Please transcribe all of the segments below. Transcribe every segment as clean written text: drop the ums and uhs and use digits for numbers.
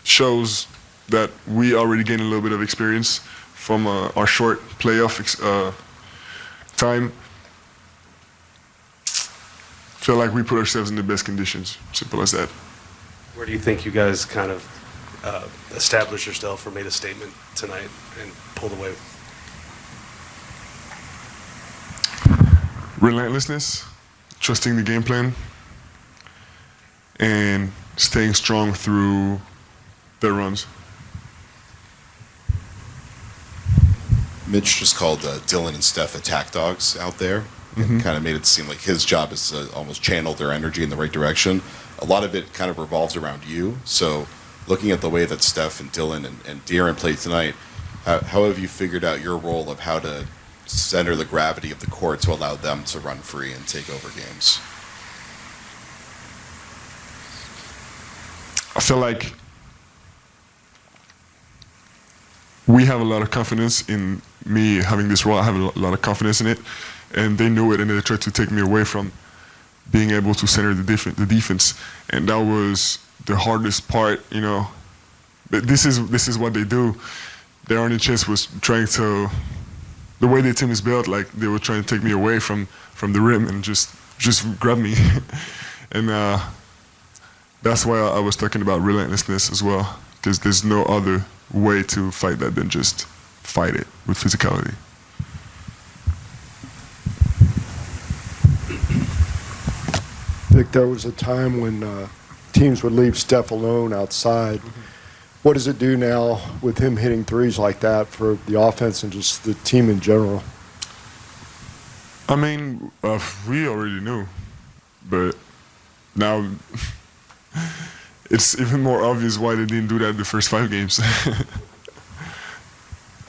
shows that we already gained a little bit of experience from our short playoff time. Feel like we put ourselves in the best conditions. Simple as that. Where do you think you guys kind of established yourself or made a statement tonight and pulled away? Relentlessness, trusting the game plan, and staying strong through their runs. Mitch just called Dylan and Steph attack dogs out there, and kind of made it seem like his job is to almost channel their energy in the right direction. A lot of it kind of revolves around you. So looking at the way that Steph and Dylan and De'Aaron played tonight, how have you figured out your role of how to center the gravity of the court to allow them to run free and take over games? I feel like we have a lot of confidence in me having this role. I have a lot of confidence in it, and they knew it, and they tried to take me away from being able to center the defense, and that was the hardest part, you know. But this is what they do. Their only chance was trying to, the way their team is built, like they were trying to take me away from the rim and just grab me, and that's why I was talking about relentlessness as well, because there's no other way to fight that than just fight it with physicality. Vic, there was a time when teams would leave Steph alone outside. What does it do now with him hitting threes like that for the offense and just the team in general? I mean, we already knew, but now it's even more obvious why they didn't do that the first 5 games.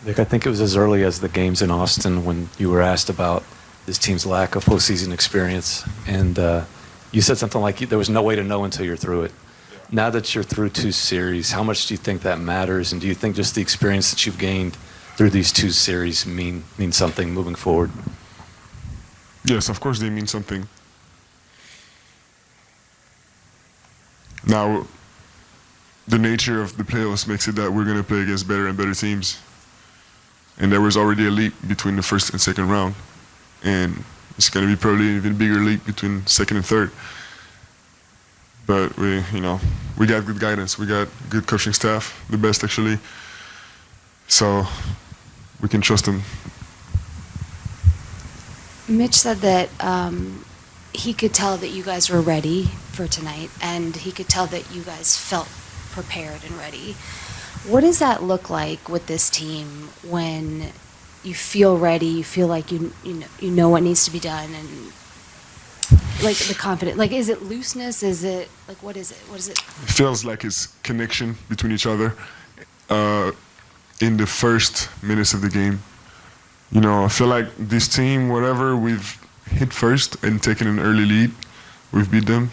Nick, I think it was as early as the games in Austin when you were asked about this team's lack of postseason experience, and you said something like there was no way to know until you're through it. Yeah. Now that you're through 2 series, how much do you think that matters, and do you think just the experience that you've gained through these 2 series mean something moving forward? Yes, of course they mean something. Now, the nature of the playoffs makes it that we're going to play against better and better teams. And there was already a leap between the first and second round. And it's going to be probably an even bigger leap between second and third. But we got good guidance. We got good coaching staff, the best actually. So we can trust them. Mitch said that he could tell that you guys were ready for tonight, and he could tell that you guys felt prepared and ready. What does that look like with this team when you feel ready, you feel like you know what needs to be done, and like the confidence? Like, is it looseness? Is it like what is it? What is it? It feels like it's connection between each other in the first minutes of the game. You know, I feel like this team, whatever we've hit first and taken an early lead, we've beat them.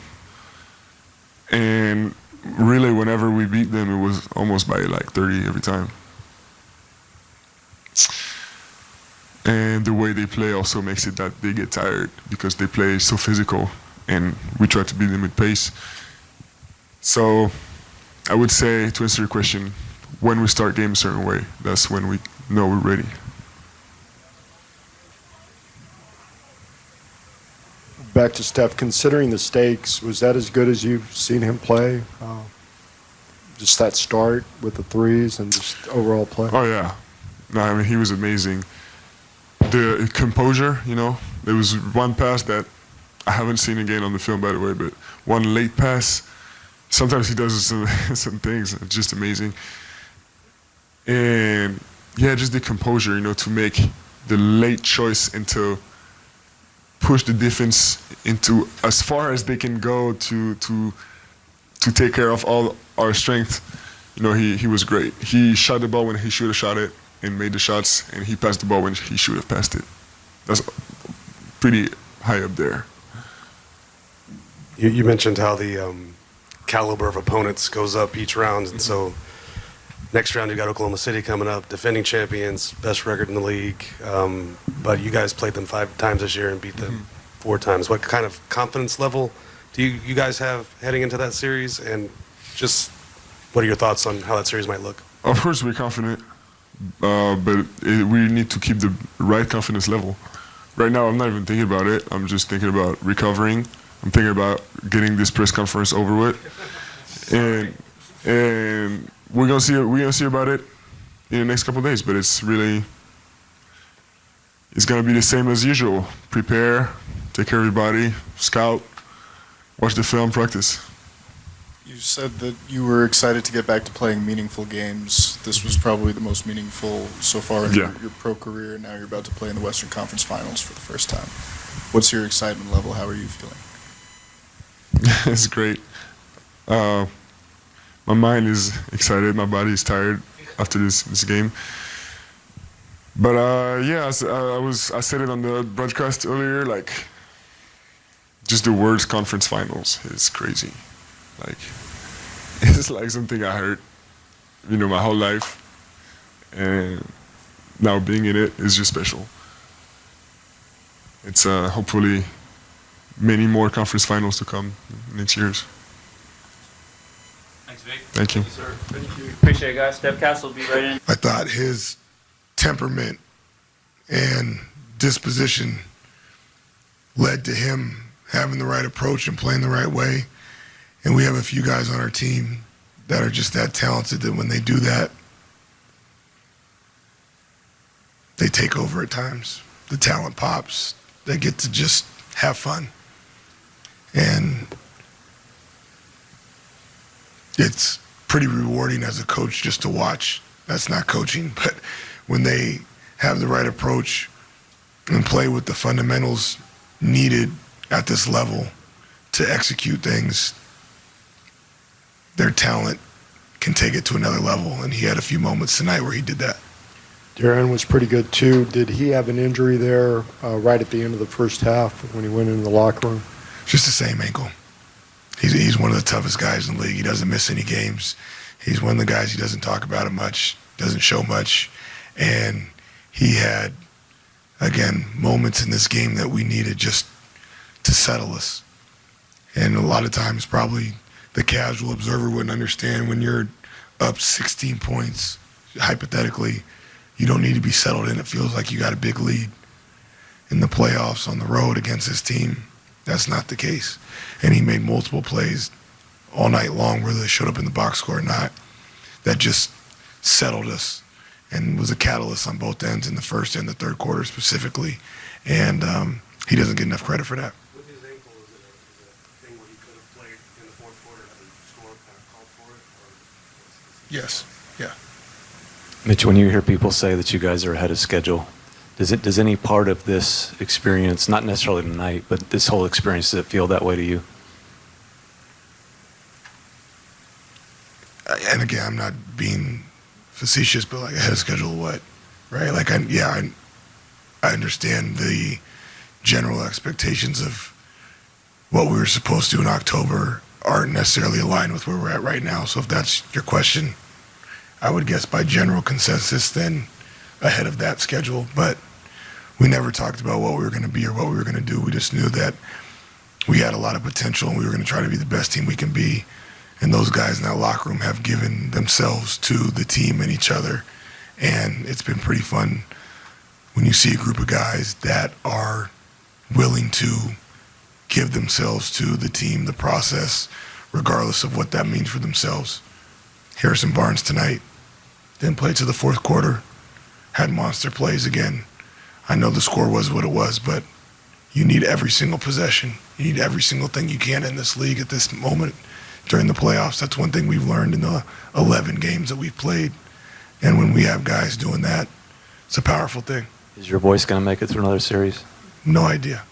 And really, whenever we beat them, it was almost by like 30 every time. And the way they play also makes it that they get tired because they play so physical, and we try to beat them with pace. So I would say, to answer your question, when we start games a certain way, that's when we know we're ready. Back to Steph, considering the stakes, was that as good as you've seen him play? Just that start with the threes and just overall play? Oh, yeah. No, I mean, he was amazing. The composure, you know, there was one pass that I haven't seen again on the film, by the way, but one late pass. Sometimes he does some things, it's just amazing. And, yeah, just the composure, you know, to make the late choice and to push the defense into as far as they can go to take care of all our strength. You know, he was great. He shot the ball when he should have shot it and made the shots, and he passed the ball when he should have passed it. That's pretty high up there. You mentioned how the caliber of opponents goes up each round, and so next round you got Oklahoma City coming up, defending champions, best record in the league, but you guys played them 5 times this year and beat them 4 times. What kind of confidence level do you guys have heading into that series, and Just what are your thoughts on how that series might look? Of course, we're confident, but we need to keep the right confidence level. Right now, I'm not even thinking about it. I'm just thinking about recovering. I'm thinking about getting this press conference over with, and we're gonna see about it in the next couple of days. But it's gonna be the same as usual. Prepare, take care of everybody, scout, watch the film, practice. You said that you were excited to get back to playing meaningful games. This was probably the most meaningful so far in Yeah. your pro career, and now you're about to play in the Western Conference Finals for the first time. What's your excitement level? How are you feeling? It's great. My mind is excited. My body is tired after this game. But yeah, I said it on the broadcast earlier. Like, just the words "conference finals" is crazy. Like, it's like something I heard, my whole life, and now being in it is just special. It's hopefully many more conference finals to come next year's. Thanks, Vic. Thank you. Sir. Appreciate it, guys. Steph Castle will be right in. I thought his temperament and disposition led to him having the right approach and playing the right way. And we have a few guys on our team that are just that talented that when they do that, they take over at times. The talent pops. They get to just have fun. And it's pretty rewarding as a coach just to watch. That's not coaching, but when they have the right approach and play with the fundamentals needed at this level to execute things, their talent can take it to another level. And he had a few moments tonight where he did that. Darren was pretty good too. Did he have an injury there right at the end of the first half when he went into the locker room? Just the same ankle. He's one of the toughest guys in the league. He doesn't miss any games. He's one of the guys, he doesn't talk about it much, doesn't show much. And he had, again, moments in this game that we needed just to settle us. And a lot of times probably the casual observer wouldn't understand when you're up 16 points, hypothetically, you don't need to be settled in. It feels like you got a big lead. In the playoffs on the road against this team, that's not the case. And he made multiple plays all night long, whether they showed up in the box score or not, that just settled us and was a catalyst on both ends in the first and the third quarter specifically. And he doesn't get enough credit for that. With his ankle, is it a thing where he could have played in the fourth quarter and the score kind of called for it? Or Yes, yeah. Mitch, when you hear people say that you guys are ahead of schedule, does any part of this experience, not necessarily tonight, but this whole experience, does it feel that way to you? And again, I'm not being facetious, but like ahead of schedule, what, right? Like, I understand the general expectations of what we were supposed to do in October aren't necessarily aligned with where we're at right now. So if that's your question, I would guess by general consensus, then ahead of that schedule. But we never talked about what we were going to be or what we were going to do. We just knew that we had a lot of potential and we were going to try to be the best team we can be. And those guys in that locker room have given themselves to the team and each other. And it's been pretty fun when you see a group of guys that are willing to give themselves to the team, the process, regardless of what that means for themselves. Harrison Barnes tonight didn't play to the fourth quarter, had monster plays again. I know the score was what it was, but you need every single possession. You need every single thing you can in this league at this moment during the playoffs. That's one thing we've learned in the 11 games that we've played. And when we have guys doing that, it's a powerful thing. Is your voice going to make it through another series? No idea.